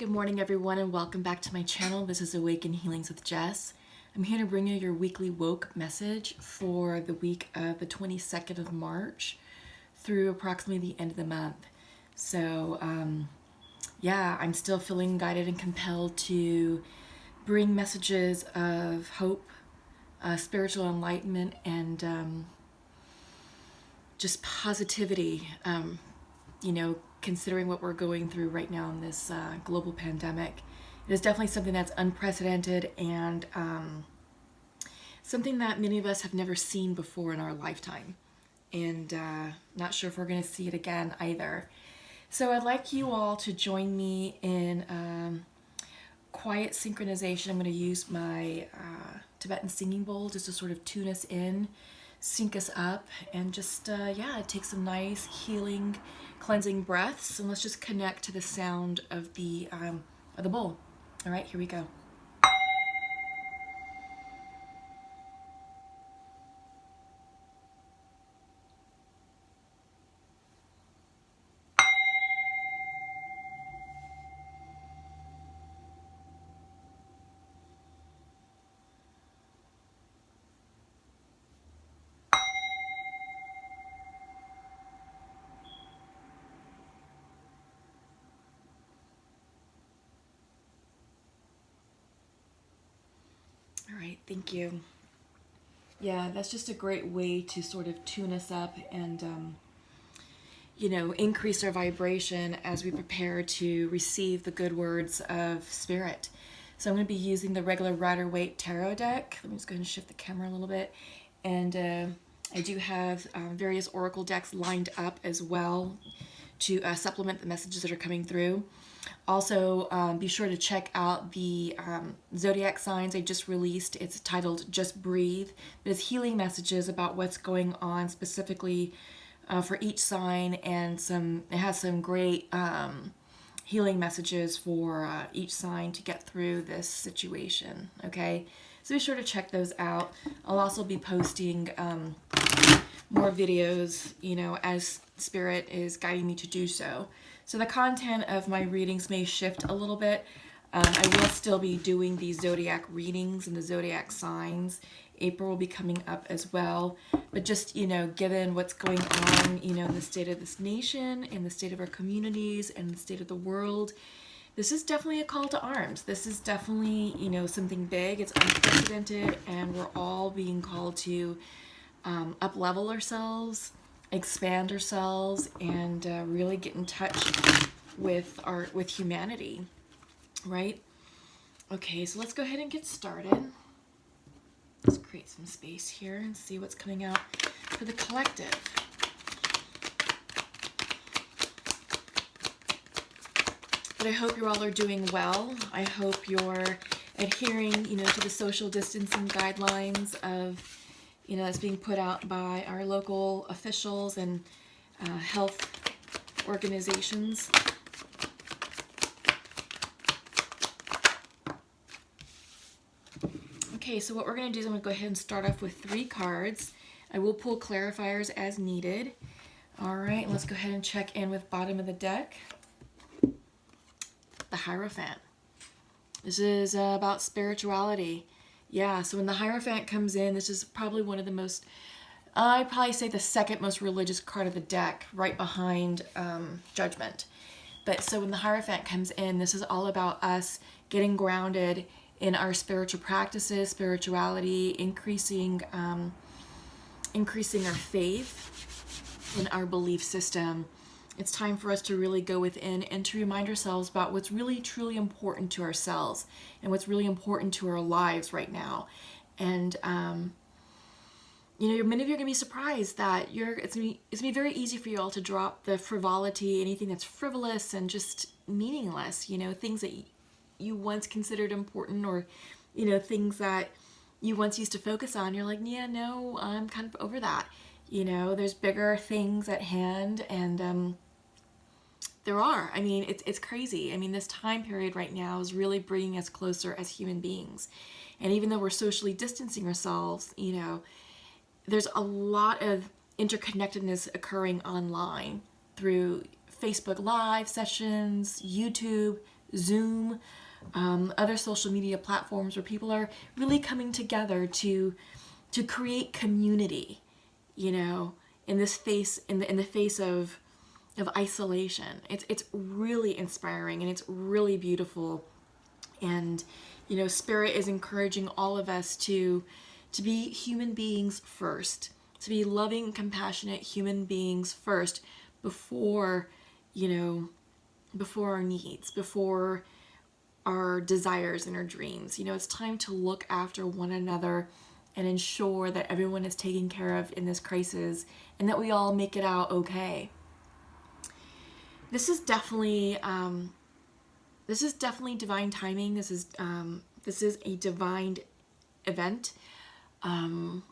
Good morning, everyone, and welcome back to my channel. This is Awaken Healings with Jess. I'm here to bring you your weekly woke message for the week of the 22nd of March through approximately the end of the month. So, yeah, I'm still feeling guided and compelled to bring messages of hope, spiritual enlightenment, and just positivity, considering what we're going through right now in this global pandemic. It is definitely something that's unprecedented and something that many of us have never seen before in our lifetime. And not sure if we're going to see it again either. So I'd like you all to join me in quiet synchronization. I'm going to use my Tibetan singing bowl just to sort of tune us in, sync us up, and just, take some nice healing, cleansing breaths. And let's just connect to the sound of the bowl. All right, here we go. All right, thank you. Yeah, that's just a great way to sort of tune us up and, increase our vibration as we prepare to receive the good words of Spirit. So I'm going to be using the regular Rider-Waite Tarot deck. Let me just go ahead and shift the camera a little bit. And I do have various Oracle decks lined up as well to supplement the messages that are coming through. Also, be sure to check out the zodiac signs I just released. It's titled Just Breathe. It's healing messages about what's going on specifically for each sign, and it has some great healing messages for each sign to get through this situation. Okay, so be sure to check those out. I'll also be posting more videos, as Spirit is guiding me to do so. So the content of my readings may shift a little bit. I will still be doing the zodiac readings and the zodiac signs. April will be coming up as well. But just, given what's going on, in the state of this nation, in the state of our communities, and the state of the world, this is definitely a call to arms. This is definitely, something big. It's unprecedented, and we're all being called to up-level ourselves, expand ourselves, and really get in touch with humanity, right? Okay, so let's go ahead and get started. Let's create some space here and see what's coming out for the collective. But I hope you all are doing well. I hope you're adhering, to the social distancing guidelines of that's being put out by our local officials and health organizations. Okay, so what we're going to do is I'm going to go ahead and start off with 3 cards. I will pull clarifiers as needed. All right, let's go ahead and check in with bottom of the deck. The Hierophant. This is about spirituality. Yeah, so when the Hierophant comes in, this is probably one of the most, I'd probably say the second most religious card of the deck, right behind Judgment. But so when the Hierophant comes in, this is all about us getting grounded in our spiritual practices, spirituality, increasing our faith in our belief system. It's time for us to really go within and to remind ourselves about what's really truly important to ourselves and what's really important to our lives right now. And many of you are gonna be surprised that it's gonna be very easy for you all to drop the frivolity, anything that's frivolous and just meaningless. Things that you once considered important, or things that you once used to focus on. You're like, yeah, no, I'm kind of over that. There's bigger things at hand, and there are. I mean, it's crazy. I mean, this time period right now is really bringing us closer as human beings. And even though we're socially distancing ourselves, there's a lot of interconnectedness occurring online through Facebook Live sessions, YouTube, Zoom, other social media platforms where people are really coming together to create community, you know, in this face in the face of isolation. It's really inspiring and it's really beautiful. And you know, Spirit is encouraging all of us to be human beings first, to be loving, compassionate human beings first before, you know, before our needs, before our desires and our dreams. You know, it's time to look after one another and ensure that everyone is taken care of in this crisis and that we all make it out okay. This is definitely divine timing. This is a divine event, and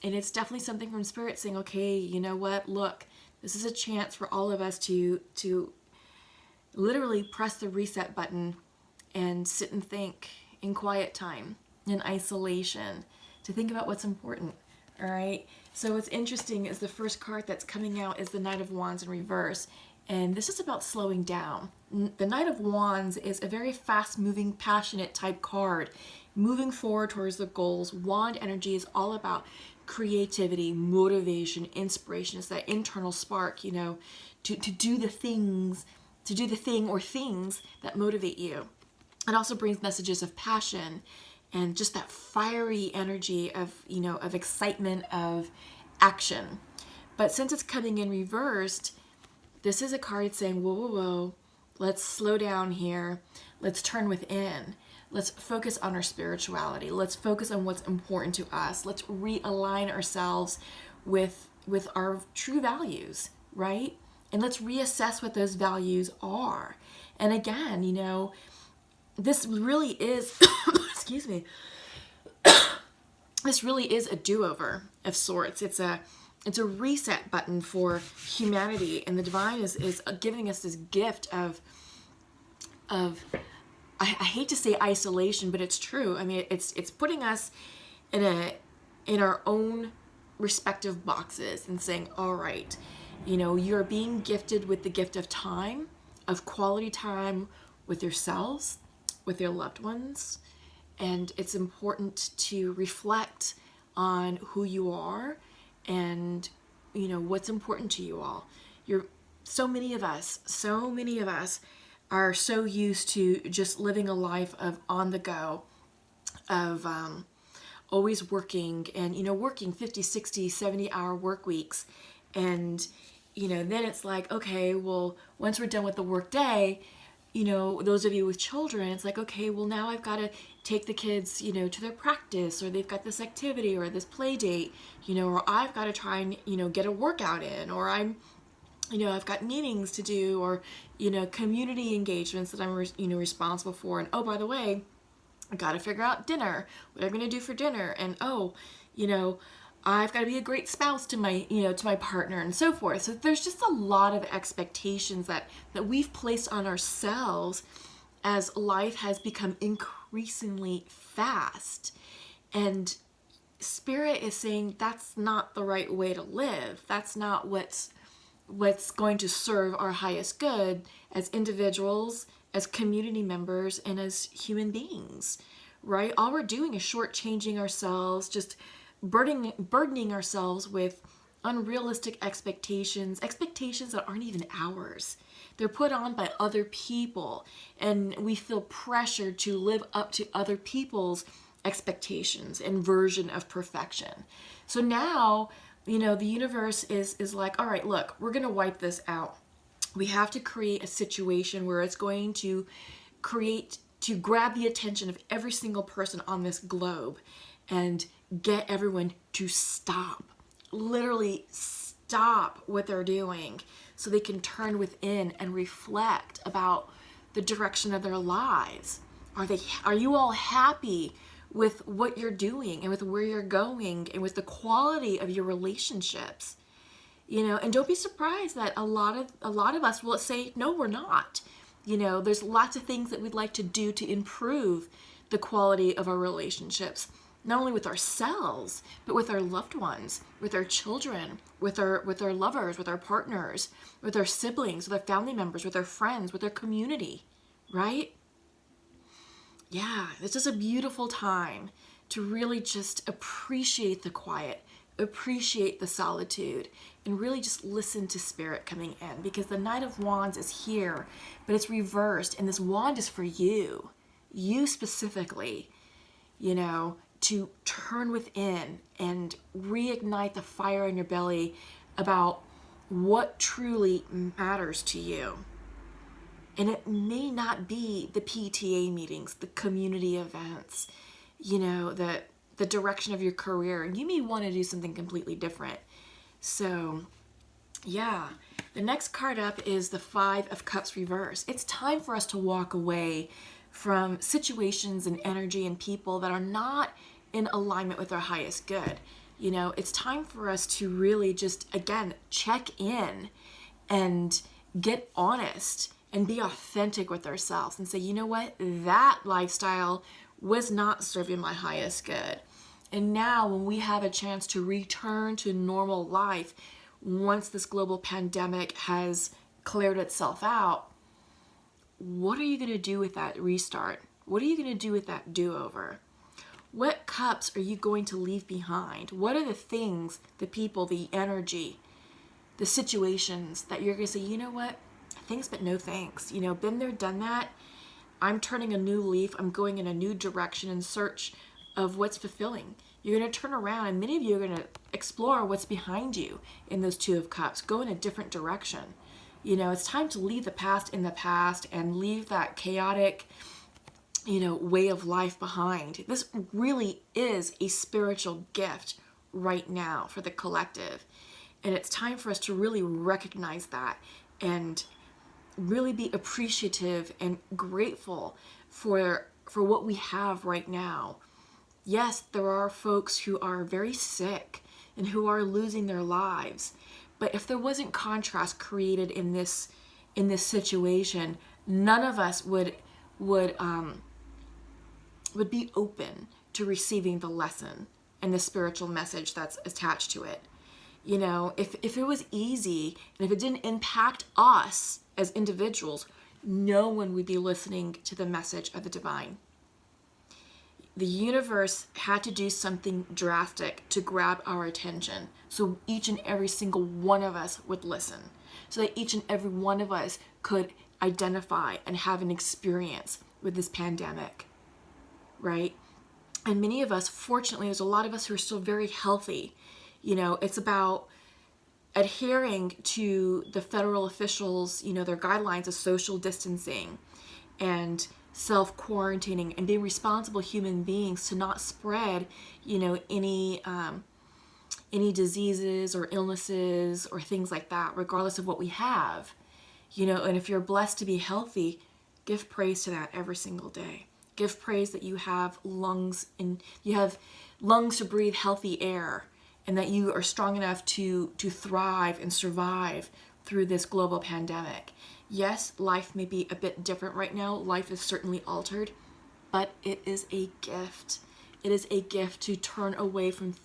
it's definitely something from Spirit saying, okay, you know what? Look, this is a chance for all of us to literally press the reset button and sit and think in quiet time, in isolation, to think about what's important. All right. So what's interesting is the first card that's coming out is the Knight of Wands in reverse. And this is about slowing down. The Knight of Wands is a very fast-moving, passionate type card, moving forward towards the goals. Wand energy is all about creativity, motivation, inspiration. It's that internal spark, you know, to do the things, to do the thing or things that motivate you. It also brings messages of passion and just that fiery energy of, you know, of excitement, of action. But since it's coming in reversed, this is a card saying, whoa, whoa, whoa, let's slow down here. Let's turn within. Let's focus on our spirituality. Let's focus on what's important to us. Let's realign ourselves with our true values, right? And let's reassess what those values are. And again, you know, this really is, excuse me, this really is a do-over of sorts. It's a reset button for humanity, and the divine is giving us this gift of I hate to say isolation, but it's true. I mean, it's putting us in our own respective boxes and saying, all right, you know, you're being gifted with the gift of time, of quality time with yourselves, with your loved ones, and it's important to reflect on who you are and, you know, what's important to you all. So many of us are so used to just living a life of on the go, of always working and, you know, working 50, 60, 70-hour work weeks. And, you know, then it's like, okay, well, once we're done with the work day, you know, those of you with children, it's like, okay, well, now I've got to take the kids, you know, to their practice, or they've got this activity or this play date, you know, or I've got to try and, you know, get a workout in, or you know, I've got meetings to do, or, you know, community engagements that I'm, you know, responsible for. And, oh, by the way, I got to figure out dinner, what I'm going to do for dinner. And, oh, you know, I've got to be a great spouse to my, you know, to my partner, and so forth. So there's just a lot of expectations that we've placed on ourselves as life has become increasingly fast. And Spirit is saying that's not the right way to live. That's not what's going to serve our highest good as individuals, as community members, and as human beings, right? All we're doing is shortchanging ourselves, just burdening ourselves with unrealistic expectations that aren't even ours. They're put on by other people, and we feel pressured to live up to other people's expectations and version of perfection. So now, you know, the universe is like, all right, look, we're going to wipe this out. We have to create a situation where it's going to grab the attention of every single person on this globe and get everyone to stop, literally stop what they're doing, so they can turn within and reflect about the direction of their lives. Are you all happy with what you're doing and with where you're going and with the quality of your relationships? You know, and don't be surprised that a lot of us will say, no, we're not. You know, there's lots of things that we'd like to do to improve the quality of our relationships, not only with ourselves, but with our loved ones, with our children, with our lovers, with our partners, with our siblings, with our family members, with our friends, with our community, right? Yeah, it's just a beautiful time to really just appreciate the quiet, appreciate the solitude, and really just listen to Spirit coming in, because the Knight of Wands is here, but it's reversed, and this wand is for you specifically, to turn within and reignite the fire in your belly about what truly matters to you. And it may not be the PTA meetings, the community events, the direction of your career. You may want to do something completely different. So, yeah. The next card up is the Five of Cups reverse. It's time for us to walk away from situations and energy and people that are not in alignment with our highest good. It's time for us to really just, again, check in and get honest and be authentic with ourselves and say, you know what, that lifestyle was not serving my highest good. And now when we have a chance to return to normal life, once this global pandemic has cleared itself out, what are you going to do with that restart? What are you going to do with that do-over? What cups are you going to leave behind? What are the things, the people, the energy, the situations that you're going to say, you know what, thanks but no thanks. Been there, done that. I'm turning a new leaf. I'm going in a new direction in search of what's fulfilling. You're going to turn around, and many of you are going to explore what's behind you in those Two of Cups. Go in a different direction. It's time to leave the past in the past and leave that chaotic, way of life behind. This really is a spiritual gift right now for the collective. And it's time for us to really recognize that and really be appreciative and grateful for what we have right now. Yes, there are folks who are very sick and who are losing their lives. But if there wasn't contrast created in this situation, none of us would be open to receiving the lesson and the spiritual message that's attached to it. If it was easy and if it didn't impact us as individuals, no one would be listening to the message of the divine. The universe had to do something drastic to grab our attention so each and every single one of us would listen, so that each and every one of us could identify and have an experience with this pandemic, right? And many of us, fortunately, there's a lot of us who are still very healthy. It's about adhering to the federal officials, their guidelines of social distancing and self-quarantining and being responsible human beings to not spread, any diseases or illnesses or things like that, regardless of what we have. And if you're blessed to be healthy, give praise to that every single day. Give praise that you have lungs to breathe healthy air, and that you are strong enough to thrive and survive through this global pandemic. Yes, life may be a bit different right now. Life is certainly altered, but it is a gift. It is a gift to turn away from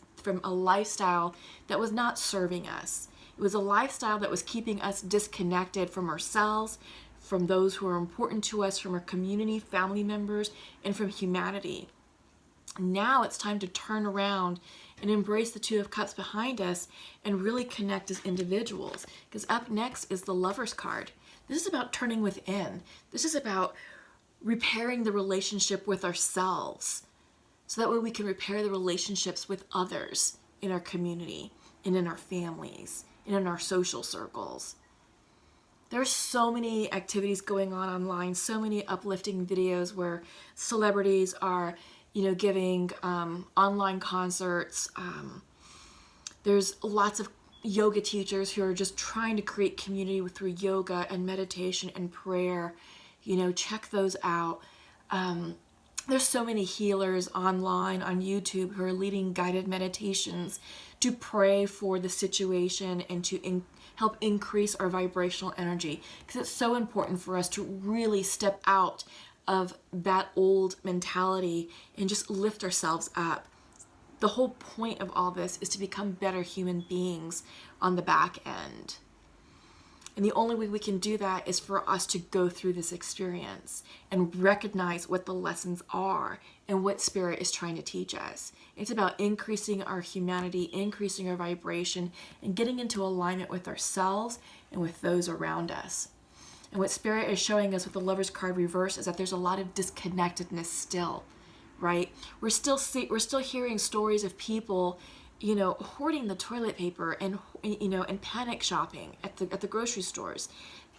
a lifestyle that was not serving us. It was a lifestyle that was keeping us disconnected from ourselves, from those who are important to us, from our community, family members, and from humanity. Now it's time to turn around and embrace the Two of Cups behind us and really connect as individuals. Because up next is the Lover's card. This is about turning within. This is about repairing the relationship with ourselves, so that way we can repair the relationships with others in our community and in our families and in our social circles. There's so many activities going on online, so many uplifting videos where celebrities are giving online concerts. There's lots of yoga teachers who are just trying to create community through yoga and meditation and prayer. Check those out. There's so many healers online on YouTube who are leading guided meditations to pray for the situation and to help increase our vibrational energy, because it's so important for us to really step out of that old mentality and just lift ourselves up. The whole point of all this is to become better human beings on the back end. And the only way we can do that is for us to go through this experience and recognize what the lessons are and what Spirit is trying to teach us. It's about increasing our humanity, increasing our vibration, and getting into alignment with ourselves and with those around us. And what Spirit is showing us with the Lover's card reverse is that there's a lot of disconnectedness still, right? We're still hearing stories of people, hoarding the toilet paper and and panic shopping at the grocery stores.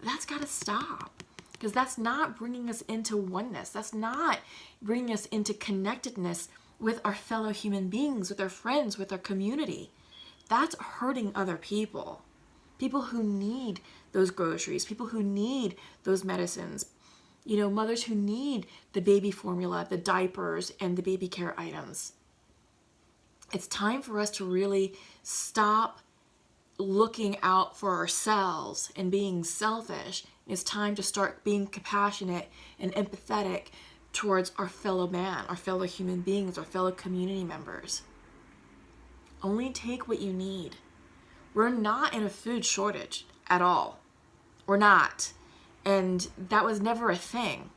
That's got to stop, because that's not bringing us into oneness. That's not bringing us into connectedness with our fellow human beings, with our friends, with our community. That's hurting other people. People who need those groceries, people who need those medicines, mothers who need the baby formula, the diapers, and the baby care items. It's time for us to really stop looking out for ourselves and being selfish. It's time to start being compassionate and empathetic towards our fellow man, our fellow human beings, our fellow community members. Only take what you need. We're not in a food shortage at all. We're not. And that was never a thing.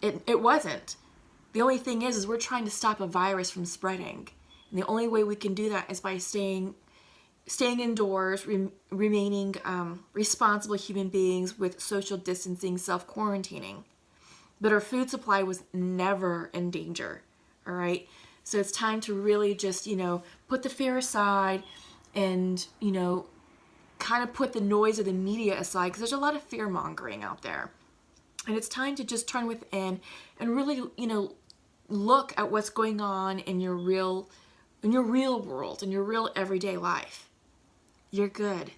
It wasn't. The only thing is we're trying to stop a virus from spreading. And the only way we can do that is by staying indoors, remaining responsible human beings with social distancing, self-quarantining. But our food supply was never in danger, all right? So it's time to really just, put the fear aside and, kind of put the noise of the media aside, because there's a lot of fear-mongering out there. And it's time to just turn within and really, look at what's going on in your real world, in your real everyday life. You're good.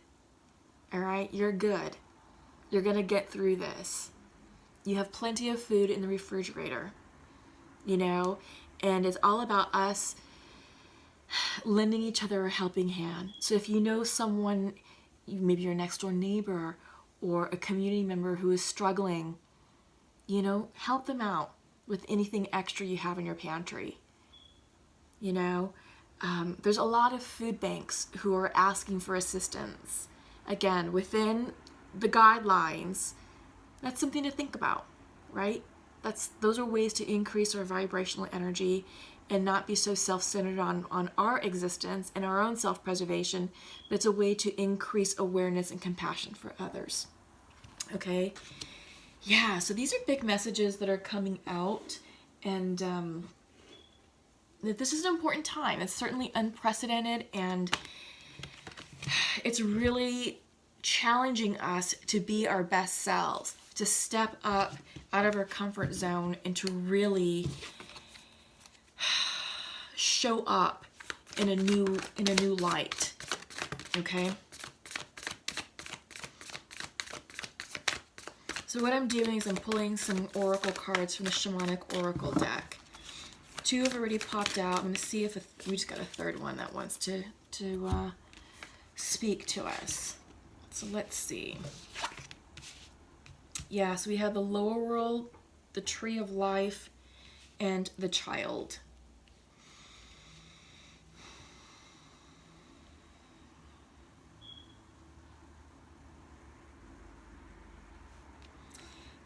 All right? You're good. You're going to get through this. You have plenty of food in the refrigerator, and it's all about us lending each other a helping hand. So if you know someone, maybe your next door neighbor or a community member who is struggling, help them out with anything extra you have in your pantry. There's a lot of food banks who are asking for assistance. Again, within the guidelines, that's something to think about, right? Those are ways to increase our vibrational energy and not be so self-centered on our existence and our own self-preservation, but it's a way to increase awareness and compassion for others. Okay? Yeah, so these are big messages that are coming out, and that this is an important time. It's certainly unprecedented, and it's really challenging us to be our best selves, to step up out of our comfort zone and to really show up in a new light. Okay? So what I'm doing is I'm pulling some oracle cards from the Shamanic Oracle deck. 2 have already popped out. I'm going to see if we just got a third one that wants to speak to us. So let's see. Yeah, so we have the lower world, the tree of life, and the child.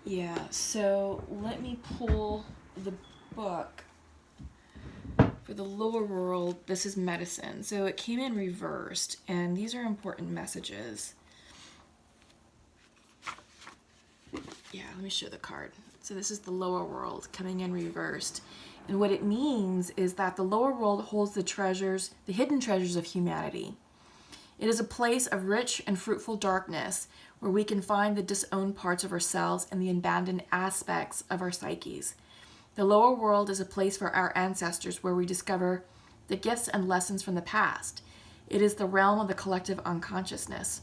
Yeah, so let me pull the book for the lower world. This is medicine. So it came in reversed, and these are important messages. Yeah, let me show the card. So this is the lower world coming in reversed. And what it means is that the lower world holds the treasures, the hidden treasures of humanity. It is a place of rich and fruitful darkness where we can find the disowned parts of ourselves and the abandoned aspects of our psyches. The lower world is a place for our ancestors where we discover the gifts and lessons from the past. It is the realm of the collective unconsciousness.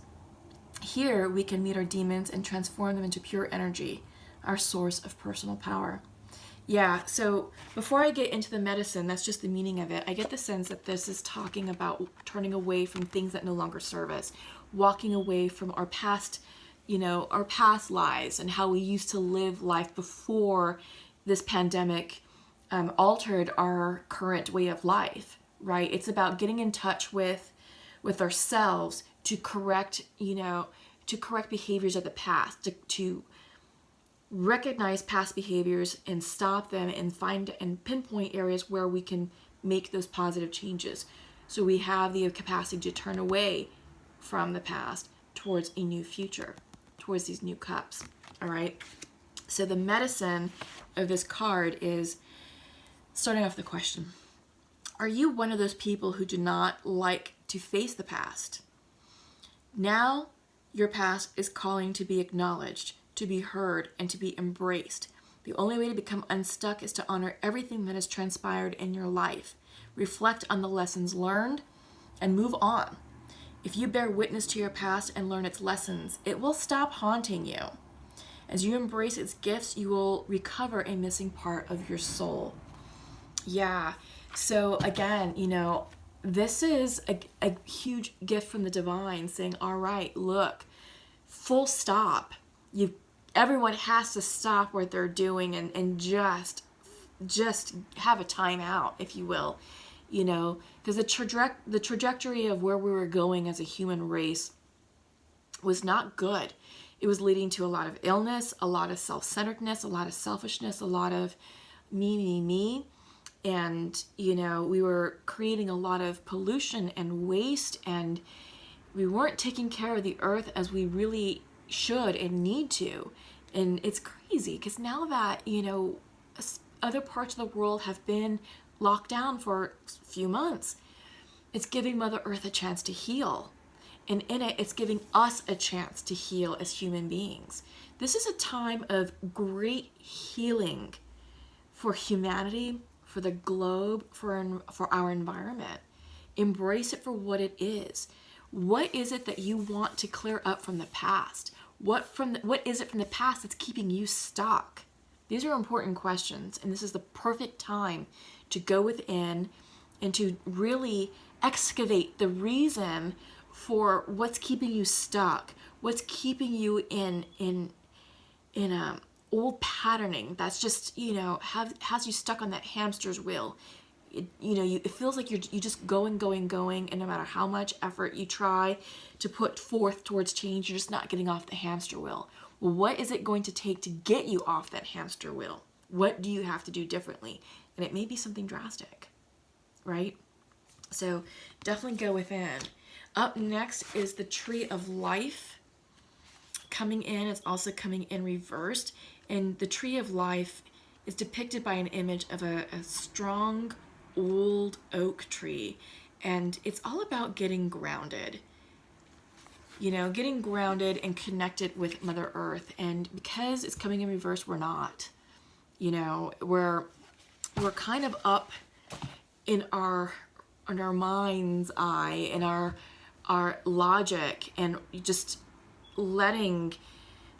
Here we can meet our demons and transform them into pure energy, our source of personal power. Yeah, so before I get into the medicine, that's just the meaning of it. I get the sense that this is talking about turning away from things that no longer serve us, walking away from our past, our past lives and how we used to live life before this pandemic altered our current way of life, right? It's about getting in touch with ourselves to correct, to correct behaviors of the past, to recognize past behaviors and stop them and find and pinpoint areas where we can make those positive changes. So we have the capacity to turn away from the past towards a new future, towards these new cups. All right. So the medicine of this card is starting off the question. Are you one of those people who do not like to face the past? Now your past is calling to be acknowledged, to be heard, and to be embraced. The only way to become unstuck is to honor everything that has transpired in your life. Reflect on the lessons learned and move on. If you bear witness to your past and learn its lessons, it will stop haunting you. As you embrace its gifts, you will recover a missing part of your soul. Yeah. So again, this is a huge gift from the divine saying, all right, look, full stop. Everyone has to stop what they're doing and just have a time out, if you will, because the trajectory of where we were going as a human race was not good. It was leading to a lot of illness, a lot of self-centeredness, a lot of selfishness, a lot of me. And, we were creating a lot of pollution and waste, and we weren't taking care of the earth as we really should and need to. And it's crazy because now that, other parts of the world have been locked down for a few months, it's giving Mother Earth a chance to heal. And in it, it's giving us a chance to heal as human beings. This is a time of great healing for humanity, for the globe, for our environment. Embrace it for what it is. What is it that you want to clear up from the past? What is it from the past that's keeping you stuck? These are important questions, and this is the perfect time to go within and to really excavate the reason for what's keeping you stuck, what's keeping you in old patterning that's just, has you stuck on that hamster's wheel. It feels like you're just going, and no matter how much effort you try to put forth towards change, you're just not getting off the hamster wheel. Well, what is it going to take to get you off that hamster wheel? What do you have to do differently? And it may be something drastic, right? So definitely go within. Up next is the Tree of Life. Coming in, it's also coming in reversed. And the Tree of Life is depicted by an image of a strong old oak tree. And it's all about getting grounded. Getting grounded and connected with Mother Earth. And because it's coming in reverse, we're not. We're kind of up in our mind's eye, in our logic, and just letting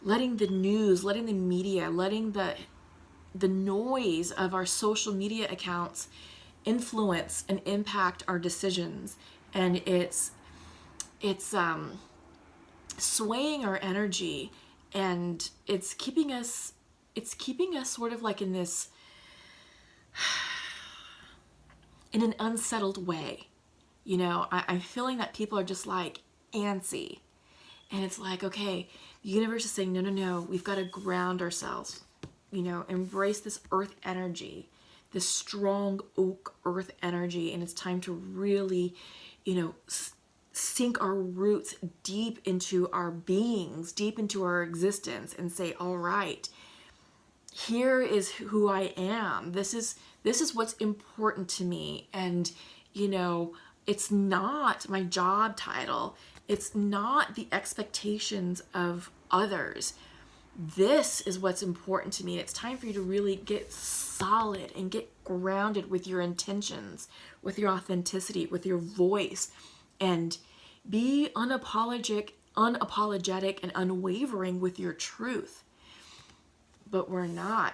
the news, letting the media, letting the noise of our social media accounts influence and impact our decisions. And it's swaying our energy, and it's keeping us sort of like in this in an unsettled way. I'm feeling that people are just like antsy, and it's like, okay, the universe is saying, no, we've got to ground ourselves, embrace this earth energy, this strong oak earth energy, and it's time to really, sink our roots deep into our beings, deep into our existence, and say, all right, here is who I am. This is what's important to me. And, it's not my job title. It's not the expectations of others. This is what's important to me. It's time for you to really get solid and get grounded with your intentions, with your authenticity, with your voice, and be unapologetic and unwavering with your truth. But we're not,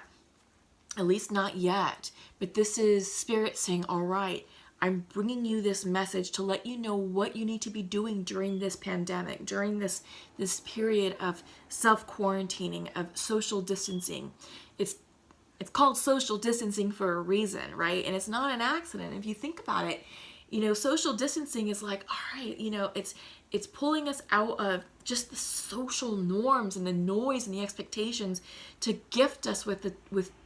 at least not yet. But this is Spirit saying, all right, I'm bringing you this message to let you know what you need to be doing during this pandemic, during this period of self-quarantining, of social distancing. It's called social distancing for a reason, right? And it's not an accident. If you think about it, social distancing is like, all right, It's pulling us out of just the social norms and the noise and the expectations to gift us with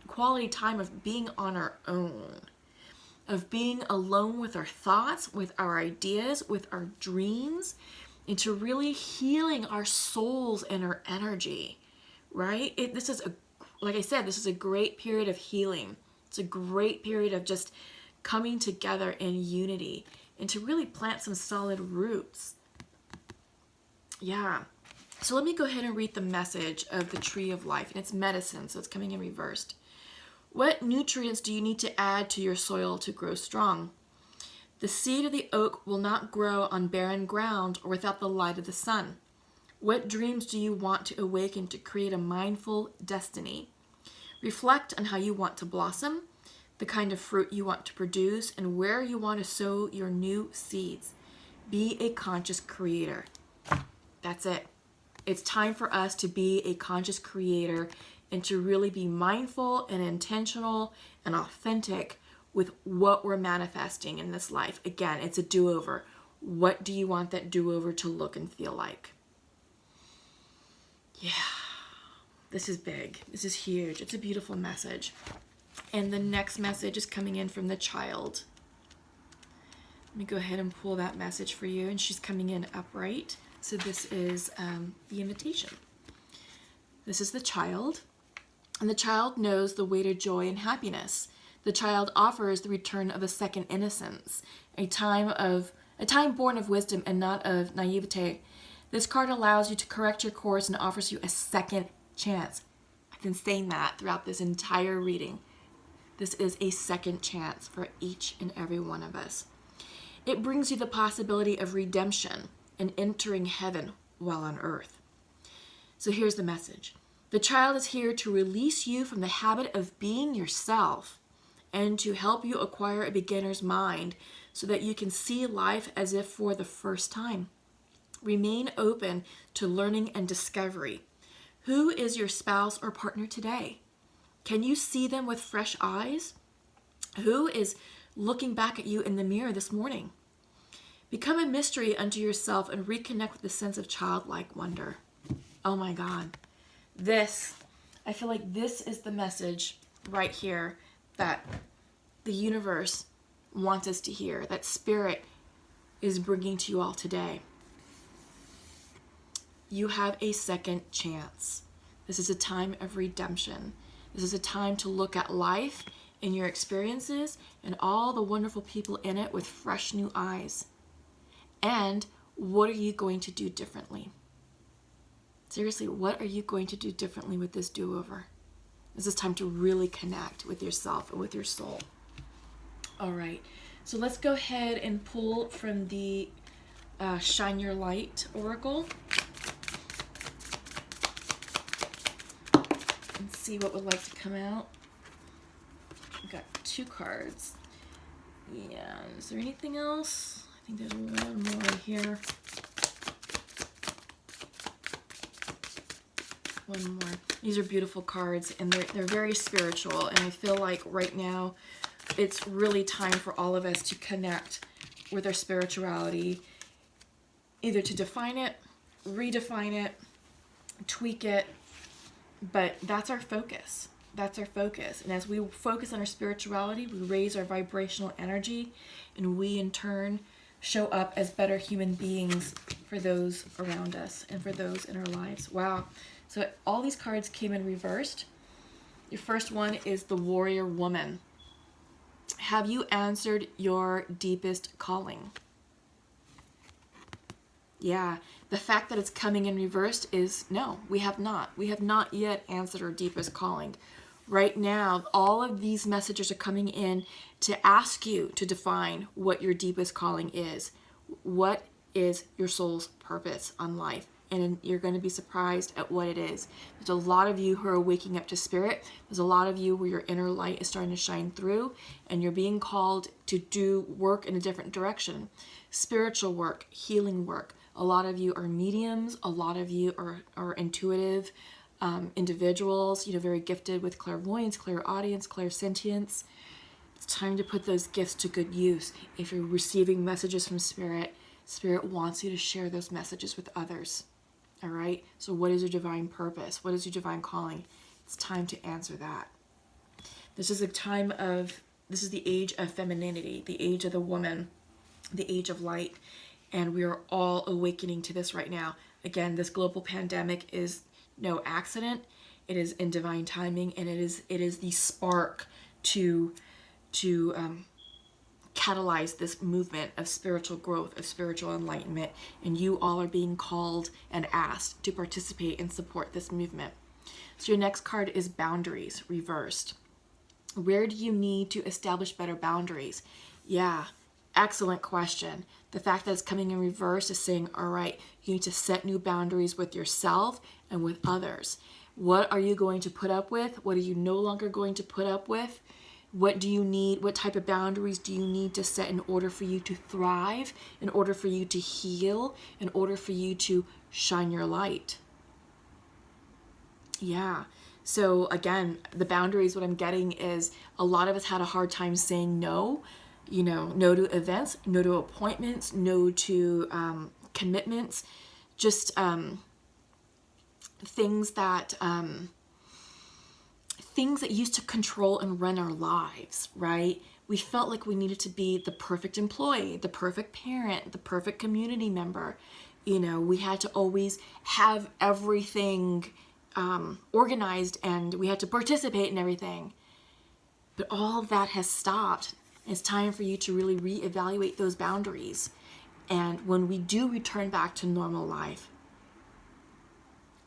quality time of being on our own, of being alone with our thoughts, with our ideas, with our dreams, into really healing our souls and our energy, right? This is like I said, this is a great period of healing. It's a great period of just coming together in unity and to really plant some solid roots. Yeah. So let me go ahead and read the message of the tree of life, and it's medicine, so it's coming in reversed. What nutrients do you need to add to your soil to grow strong? The seed of the oak will not grow on barren ground or without the light of the sun. What dreams do you want to awaken to create a mindful destiny? Reflect on how you want to blossom, the kind of fruit you want to produce, and where you want to sow your new seeds. Be a conscious creator. That's it. It's time for us to be a conscious creator and to really be mindful and intentional and authentic with what we're manifesting in this life. Again, it's a do-over. What do you want that do-over to look and feel like? Yeah, this is big. This is huge. It's a beautiful message. And the next message is coming in from the child. Let me go ahead and pull that message for you. And she's coming in upright. So this is the invitation. This is the child. And the child knows the way to joy and happiness. The child offers the return of a second innocence, a time born of wisdom and not of naivete. This card allows you to correct your course and offers you a second chance. I've been saying that throughout this entire reading. This is a second chance for each and every one of us. It brings you the possibility of redemption and entering heaven while on earth. So here's the message. The child is here to release you from the habit of being yourself and to help you acquire a beginner's mind so that you can see life as if for the first time. Remain open to learning and discovery. Who is your spouse or partner today? Can you see them with fresh eyes? Who is looking back at you in the mirror this morning? Become a mystery unto yourself and reconnect with the sense of childlike wonder. Oh my God. I feel like this is the message right here that the universe wants us to hear, that Spirit is bringing to you all today. You have a second chance. This is a time of redemption. This is a time to look at life and your experiences and all the wonderful people in it with fresh new eyes. And what are you going to do differently? Seriously, what are you going to do differently with this do-over? This is time to really connect with yourself and with your soul. All right, so let's go ahead and pull from the Shine Your Light Oracle and see what would like to come out. I've got 2 cards. Yeah, is there anything else? I think there's one more here. One more. These are beautiful cards, and they're very spiritual, and I feel like right now it's really time for all of us to connect with our spirituality, either to define it, redefine it, tweak it, but that's our focus. That's our focus. And as we focus on our spirituality, we raise our vibrational energy, and we in turn show up as better human beings for those around us and for those in our lives. Wow. So all these cards came in reversed. Your first one is the Warrior Woman. Have you answered your deepest calling? Yeah, the fact that it's coming in reversed is no, we have not. We have not yet answered our deepest calling. Right now, all of these messages are coming in to ask you to define what your deepest calling is. What is your soul's purpose on life? And you're going to be surprised at what it is. There's a lot of you who are waking up to Spirit. There's a lot of you where your inner light is starting to shine through, and you're being called to do work in a different direction. Spiritual work, healing work. A lot of you are mediums. A lot of you are intuitive individuals, very gifted with clairvoyance, clairaudience, clairsentience. It's time to put those gifts to good use. If you're receiving messages from Spirit, Spirit wants you to share those messages with others. All right? So what is your divine purpose? What is your divine calling? It's time to answer that. This is the age of femininity, the age of the woman, the age of light. And we are all awakening to this right now. Again, this global pandemic is no accident. It is in divine timing, and it is the spark to catalyze this movement of spiritual growth, of spiritual enlightenment, and you all are being called and asked to participate and support this movement. So your next card is boundaries, reversed. Where do you need to establish better boundaries? Yeah, excellent question. The fact that it's coming in reverse is saying, all right, you need to set new boundaries with yourself and with others. What are you going to put up with? What are you no longer going to put up with? What do you need? What type of boundaries do you need to set in order for you to thrive, in order for you to heal, in order for you to shine your light? Yeah. So again, the boundaries, what I'm getting is a lot of us had a hard time saying no, no to events, no to appointments, no to commitments, just things that used to control and run our lives, right? We felt like we needed to be the perfect employee, the perfect parent, the perfect community member. We had to always have everything organized, and we had to participate in everything. But all of that has stopped. It's time for you to really reevaluate those boundaries. And when we do return back to normal life,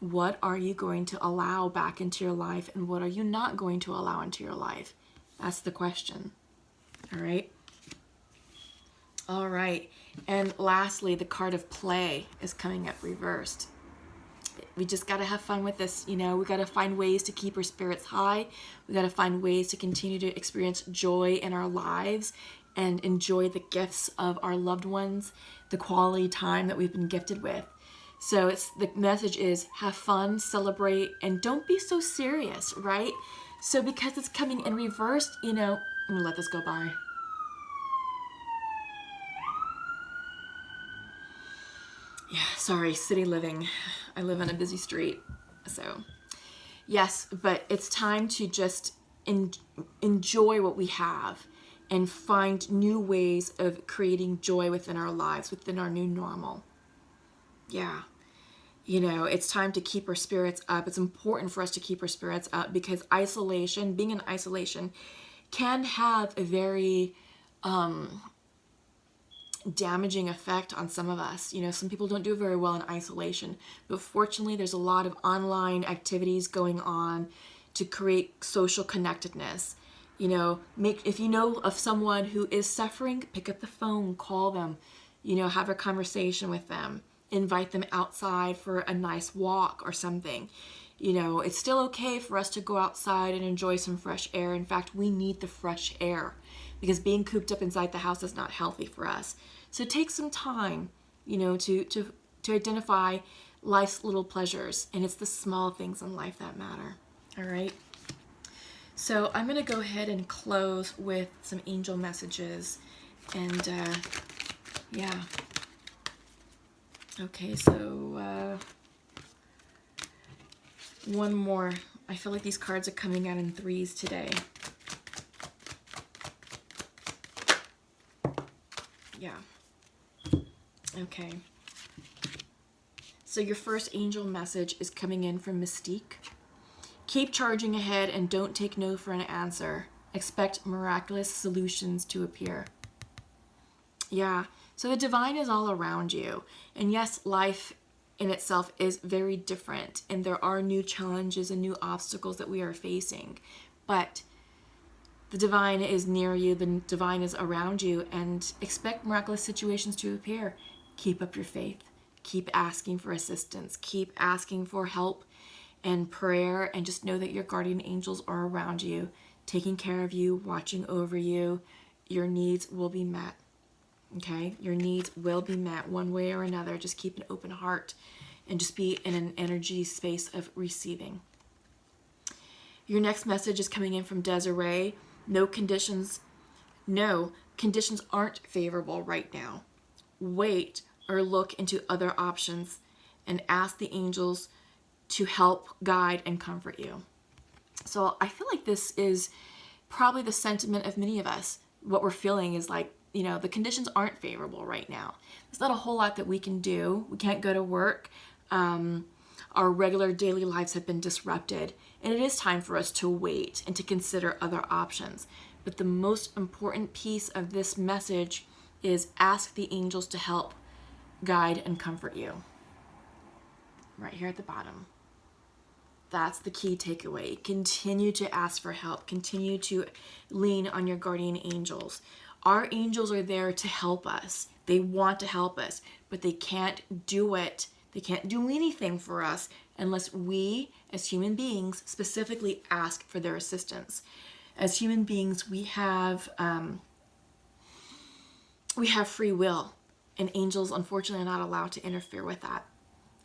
what are you going to allow back into your life, and what are you not going to allow into your life? That's the question. All right. All right. And lastly, the card of play is coming up reversed. We just got to have fun with this. We got to find ways to keep our spirits high. We got to find ways to continue to experience joy in our lives and enjoy the gifts of our loved ones, the quality time that we've been gifted with. So the message is have fun, celebrate, and don't be so serious, right? So because it's coming in reversed, I'm going to let this go by. Yeah, sorry, city living. I live on a busy street. So yes, but it's time to just enjoy what we have and find new ways of creating joy within our lives, within our new normal. Yeah. It's time to keep our spirits up. It's important for us to keep our spirits up because being in isolation can have a very damaging effect on some of us. Some people don't do very well in isolation, but fortunately there's a lot of online activities going on to create social connectedness. If you know of someone who is suffering, pick up the phone, call them, have a conversation with them. Invite them outside for a nice walk or something. It's still okay for us to go outside and enjoy some fresh air. In fact, we need the fresh air because being cooped up inside the house is not healthy for us. So take some time, to identify life's little pleasures. And it's the small things in life that matter. All right. So I'm going to go ahead and close with some angel messages. And yeah. Okay, so one more. I feel like these cards are coming out in threes today. Yeah. Okay. So your first angel message is coming in from Mystique. Keep charging ahead and don't take no for an answer. Expect miraculous solutions to appear. Yeah. So the divine is all around you. And yes, life in itself is very different. And there are new challenges and new obstacles that we are facing. But the divine is near you. The divine is around you. And expect miraculous situations to appear. Keep up your faith. Keep asking for assistance. Keep asking for help and prayer. And just know that your guardian angels are around you, taking care of you, watching over you. Your needs will be met. Okay, your needs will be met one way or another. Just keep an open heart and just be in an energy space of receiving. Your next message is coming in from Desiree. No, conditions aren't favorable right now. Wait or look into other options and ask the angels to help, guide, and comfort you. So I feel like this is probably the sentiment of many of us. What we're feeling is like, the conditions aren't favorable right now. There's not a whole lot that we can do. We can't go to work. Our regular daily lives have been disrupted, and it is time for us to wait and to consider other options. But the most important piece of this message is ask the angels to help, guide, and comfort you. Right here at the bottom. That's the key takeaway. Continue to ask for help. Continue to lean on your guardian angels. Our angels are there to help us. They want to help us, but they can't do it. They can't do anything for us unless we, as human beings, specifically ask for their assistance. As human beings, we have free will, and angels, unfortunately, are not allowed to interfere with that.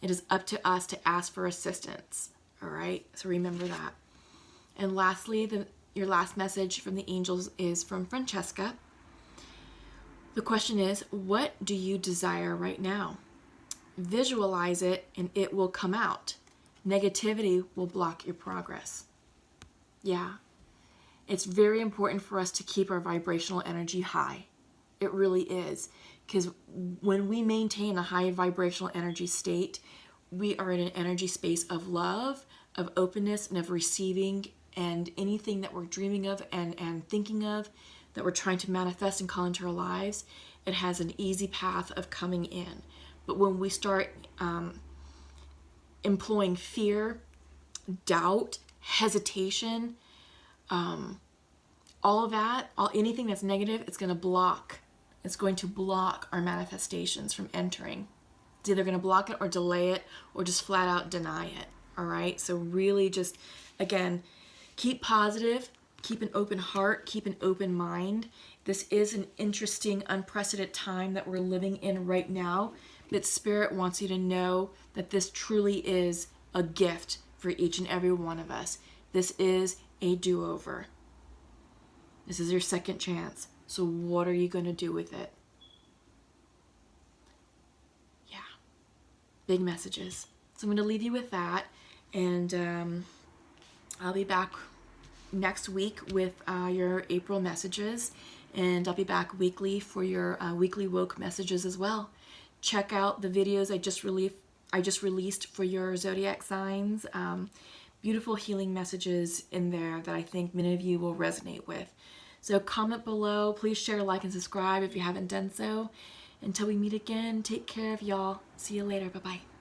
It is up to us to ask for assistance. All right, so remember that. And lastly, your last message from the angels is from Francesca. The question is, what do you desire right now? Visualize it and it will come out. Negativity will block your progress. Yeah, it's very important for us to keep our vibrational energy high. It really is, because when we maintain a high vibrational energy state, we are in an energy space of love, of openness, and of receiving, and anything that we're dreaming of and thinking of that we're trying to manifest and call into our lives, it has an easy path of coming in. But when we start employing fear, doubt, hesitation, all of that, anything that's negative, it's going to block our manifestations from entering. It's either going to block it or delay it or just flat out deny it. All right. So really just, again, keep positive, keep an open heart, keep an open mind. This is an interesting, unprecedented time that we're living in right now. But Spirit wants you to know that this truly is a gift for each and every one of us. This is a do-over. This is your second chance. So what are you going to do with it? Yeah. Big messages. So I'm going to leave you with that. And I'll be back next week with your April messages. And I'll be back weekly for your weekly woke messages as well. Check out the videos I just released for your zodiac signs. Beautiful healing messages in there that I think many of you will resonate with. So comment below. Please share, like, and subscribe if you haven't done so. Until we meet again, take care of y'all. See you later. Bye-bye.